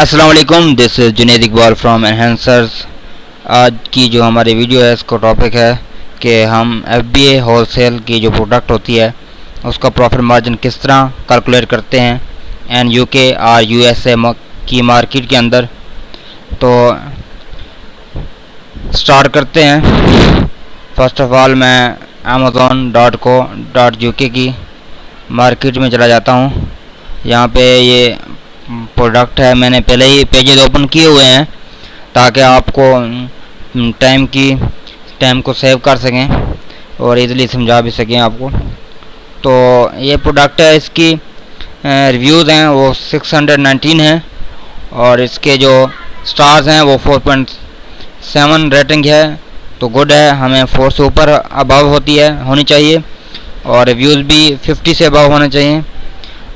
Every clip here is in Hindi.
अस्सलाम वालेकुम, this is Junaid Iqbal from Enhancers. आज की जो हमारी वीडियो है इसका टॉपिक है कि हम FBA होलसेल की जो प्रोडक्ट होती है उसका प्रॉफिट मार्जिन किस तरह कैलकुलेट करते हैं एंड UK और USA की मार्केट के अंदर। तो स्टार्ट करते हैं। फर्स्ट ऑफ ऑल मैं amazon.co.uk की मार्केट में चला जाता हूँ। यहाँ पे ये प्रोडक्ट है, मैंने पहले ही पेजेस ओपन किए हुए हैं ताकि आपको टाइम को सेव कर सकें और इजीली समझा भी सकें आपको। तो ये प्रोडक्ट है, इसकी रिव्यूज़ हैं वो 619 हैं और इसके जो स्टार्स हैं वो 4.7 रेटिंग है। तो गुड है, हमें 4 से ऊपर अबव होनी चाहिए और रिव्यूज़ भी 50 से अबव होने चाहिए।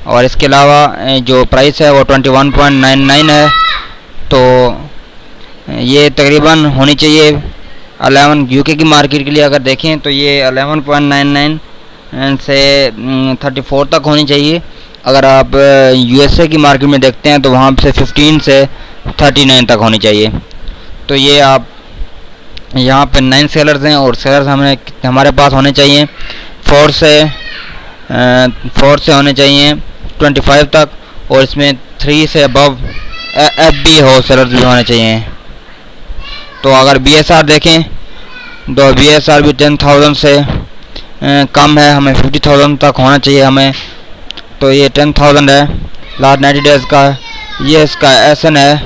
और इसके अलावा जो प्राइस है वो 21.99 है। तो ये तकरीबन होनी चाहिए 11 UK की मार्केट के लिए अगर देखें तो ये 11.99 से 34 तक होनी चाहिए। अगर आप USA की मार्केट में देखते हैं तो वहाँ से 15 से 39 तक होनी चाहिए। तो ये आप यहाँ पे 9 सेलर्स हैं और सेलर्स हमारे पास होने चाहिए 4 से होने चाहिए 25 तक, और इसमें 3 से अबव FBA होलसेलर्स भी होने चाहिए। तो अगर BSR देखें तो BSR भी 10,000 से कम है, हमें 50,000 तक होना चाहिए हमें। तो ये 10,000 है लास्ट 90 डेज़ का। ये इसका SN है,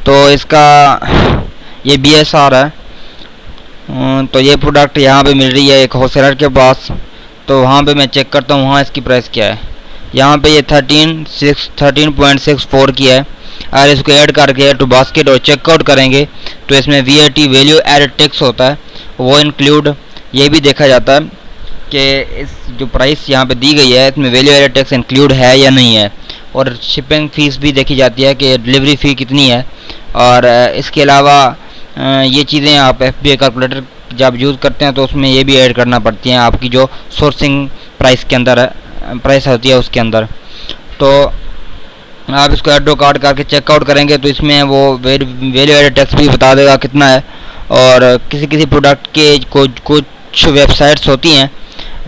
तो इसका ये BSR है। तो ये प्रोडक्ट यहाँ पे मिल रही है एक होलसेलर के पास। तो वहाँ पे मैं चेक करता हूँ वहाँ इसकी प्राइस क्या है। यहाँ पे ये 13.64 की है। अगर इसको ऐड करके टू बास्केट और चेकआउट करेंगे तो इसमें VAT वैल्यू एडेड टैक्स होता है, वो इंक्लूड ये भी देखा जाता है कि इस जो प्राइस यहाँ पे दी गई है इसमें वैल्यू एडेड टैक्स इंक्लूड है या नहीं है। और शिपिंग फ़ीस भी देखी जाती है कि डिलीवरी फ़ी कितनी है। और इसके अलावा ये चीज़ें आप FBA कैलकुलेटर जब यूज़ करते हैं तो उसमें ये भी ऐड करना पड़ती हैं आपकी जो सोर्सिंग प्राइस के अंदर प्राइस होती है उसके अंदर। तो आप इसको एड कार्ड करके चेकआउट करेंगे तो इसमें वो वैल्यू एडेड टैक्स भी बता देगा कितना है। और किसी प्रोडक्ट के कुछ वेबसाइट्स होती हैं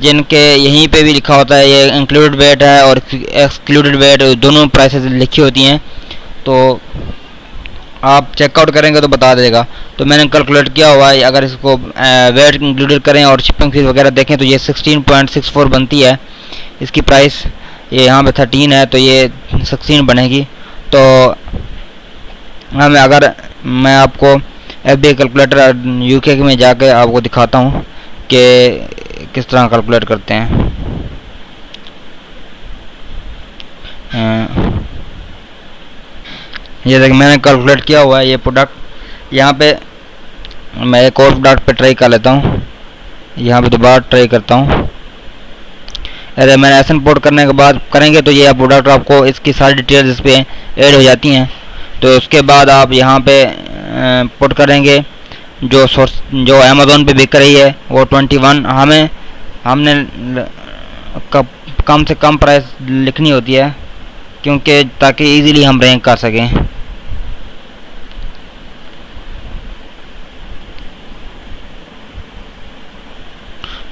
जिनके यहीं पे भी लिखा होता है ये इंक्लूडेड वेट है और एक्सक्लूडेड वेट, दोनों प्राइसेस लिखी होती हैं। तो आप चेकआउट करेंगे तो बता देगा। तो मैंने कैलकुलेट किया हुआ है, अगर इसको वेट इंक्लूडेड करें और शिपिंग फीस वगैरह देखें तो ये 16.64 बनती है इसकी प्राइस। ये यहाँ पे 13 है तो ये 16 बनेगी। तो अगर मैं आपको FBA कैलकुलेटर UK में जाके आपको दिखाता हूँ कि किस तरह कैलकुलेट करते हैं। ये देखिए मैंने कैलकुलेट किया हुआ है ये प्रोडक्ट। यहाँ पे मैं एक और प्रोडक्ट पे ट्राई कर लेता हूँ, यहाँ पे दोबारा ट्राई करता हूँ। अरे मैंने ऐसा इंपोर्ट करने के बाद करेंगे तो ये प्रोडक्ट आपको इसकी सारी डिटेल्स इस पर ऐड हो जाती हैं। तो उसके बाद आप यहाँ पे पुट करेंगे जो अमेज़ॉन पे बिक रही है वो 21। हमने कम से कम प्राइस लिखनी होती है क्योंकि ताकि इजीली हम रैंक कर सकें।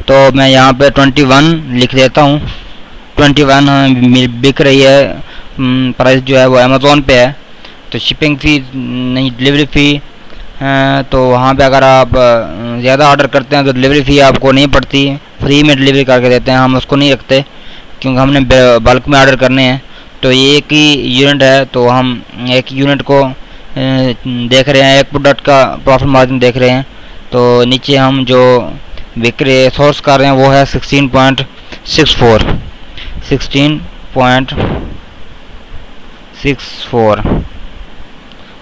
तो मैं यहाँ पे 21 लिख देता हूँ। 21 बिक रही है, प्राइस जो है वो अमेज़ॉन पे है। तो शिपिंग फ़ी नहीं, डिलीवरी फ़ी तो वहाँ पे अगर आप ज़्यादा ऑर्डर करते हैं तो डिलीवरी फ़ी आपको नहीं पड़ती, फ्री में डिलीवरी करके देते हैं। हम उसको नहीं रखते क्योंकि हमने बल्क में ऑर्डर करने हैं। तो ये एक ही यूनिट है तो हम एक यूनिट को देख रहे हैं, एक प्रोडक्ट का प्रॉफिट मार्जिन देख रहे हैं। तो नीचे हम जो विक्रय सोर्स कर रहे हैं वो है 16.64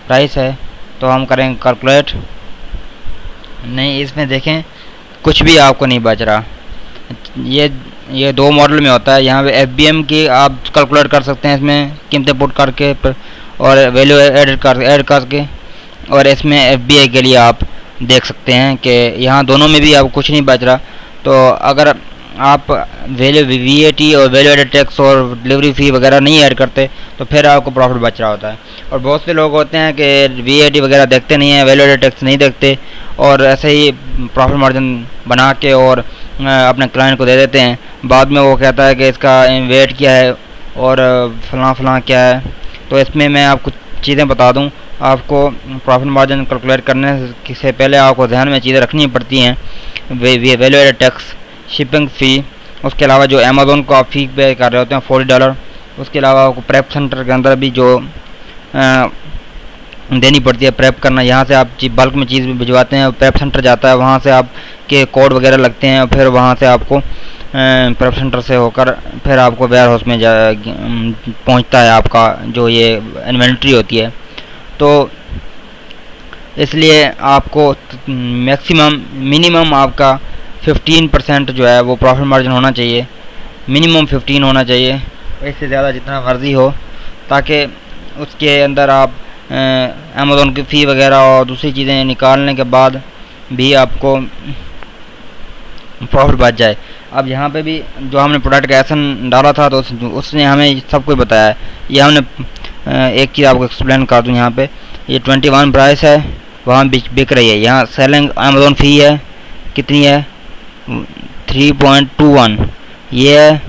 प्राइस है। तो हम करेंगे कैलकुलेट। नहीं, इसमें देखें कुछ भी आपको नहीं बच रहा। ये 2 मॉडल में होता है। यहाँ पे FBM की आप कैलकुलेट कर सकते हैं इसमें कीमतें पुट करके और वैल्यू ऐड करके, और इसमें FBA के लिए आप देख सकते हैं कि यहाँ दोनों में भी अब कुछ नहीं बच रहा। तो अगर आप वैल्यू वीएटी और वैल्यू एडेड टैक्स और डिलीवरी फ़ी वगैरह नहीं ऐड करते तो फिर आपको प्रॉफिट बच रहा होता है। और बहुत से लोग होते हैं कि वीएटी वगैरह देखते नहीं हैं, वैल्यू एडेड टैक्स नहीं देखते और ऐसे ही प्रॉफिट मार्जिन बना के और अपने क्लाइंट को दे देते हैं। बाद में वो कहता है कि इसका वेट क्या है और फलां फलां क्या है। तो इसमें मैं आपको चीज़ें बता दूं, आपको प्रॉफिट मार्जिन कैलकुलेट करने से पहले आपको ध्यान में चीज़ें रखनी पड़ती हैं। वैल्यू एडेड टैक्स, शिपिंग फ़ी, उसके अलावा जो अमेज़ोन को आप फ़ी पे कर रहे होते हैं $40, उसके अलावा आपको प्रेप सेंटर के अंदर भी जो देनी पड़ती है प्रेप करना। यहाँ से आप बल्क में चीज़ भिजवाते हैं, प्रेप सेंटर जाता है, वहाँ से आपके कोड वगैरह लगते हैं, फिर वहाँ से आपको प्रेप सेंटर से होकर फिर आपको वेयर हाउस में पहुँचता है आपका जो ये इन्वेंट्री होती है। तो इसलिए आपको मैक्सिमम मिनिमम आपका 15% जो है वो प्रॉफिट मार्जिन होना चाहिए, मिनिमम 15 होना चाहिए, इससे ज़्यादा जितना मर्ज़ी हो, ताकि उसके अंदर आप अमेज़ोन की फ़ी वगैरह और दूसरी चीज़ें निकालने के बाद भी आपको प्रॉफिट बच जाए। अब यहाँ पे भी जो हमने प्रोडक्ट का एसन डाला था तो उसने हमें सब कुछ बताया है। ये हमने एक चीज़ आपको एक्सप्लेन कर दूँ। यहाँ पे ये 21 प्राइस है, वहाँ बिक रही है। यहाँ सेलिंग अमेज़ोन फ़ी है, कितनी है 3.21 ये है।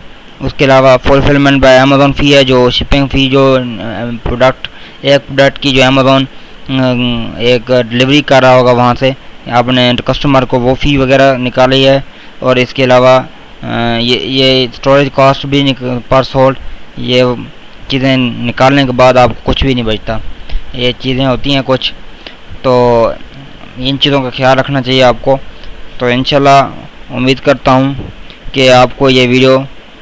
उसके अलावा फुलफिलमेंट बाय अमेज़ोन फ़ी है, जो शिपिंग फ़ी जो एक प्रोडक्ट की जो अमेज़ोन एक डिलीवरी कर रहा होगा वहाँ से आपने कस्टमर को वो फ़ी वगैरह निकाली है। और इसके अलावा ये स्टोरेज कॉस्ट भी पर सोल्ड, ये चीज़ें निकालने के बाद आपको कुछ भी नहीं बचता। ये चीज़ें होती हैं कुछ, तो इन चीज़ों का ख्याल रखना चाहिए आपको। तो इंशाल्लाह उम्मीद करता हूँ कि आपको ये वीडियो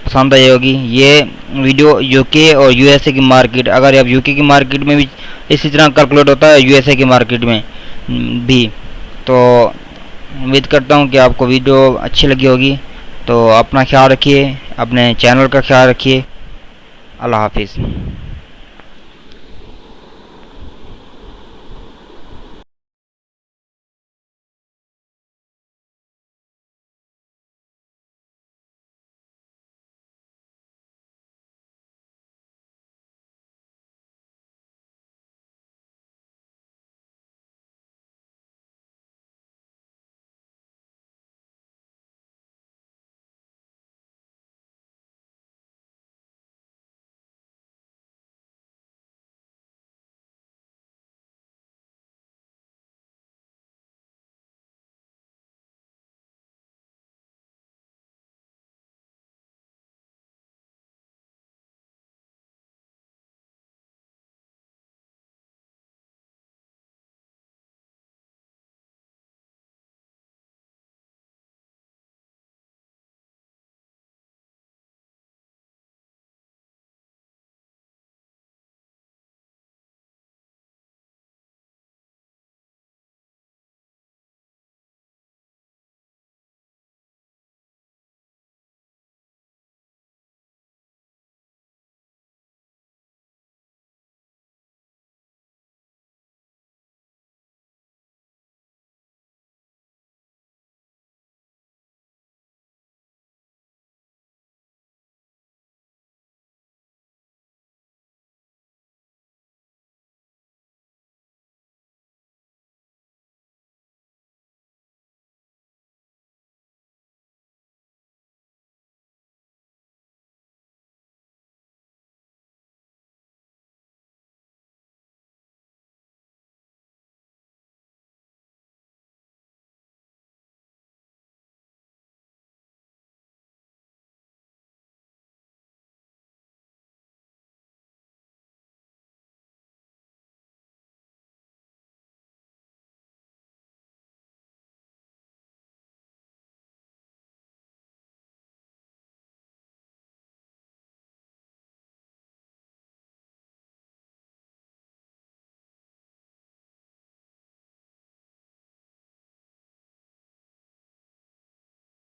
पसंद आई होगी। ये वीडियो यूके और यूएसए की मार्केट, अगर आप यूके की मार्केट में भी इसी तरह कैलकुलेट होता है यूएसए की मार्केट में भी, तो उम्मीद करता हूँ कि आपको वीडियो अच्छी लगी होगी। तो अपना ख्याल रखिए, अपने चैनल का ख्याल रखिए। अल्लाह हाफिज़।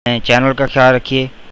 चैनल का ख्याल रखिए।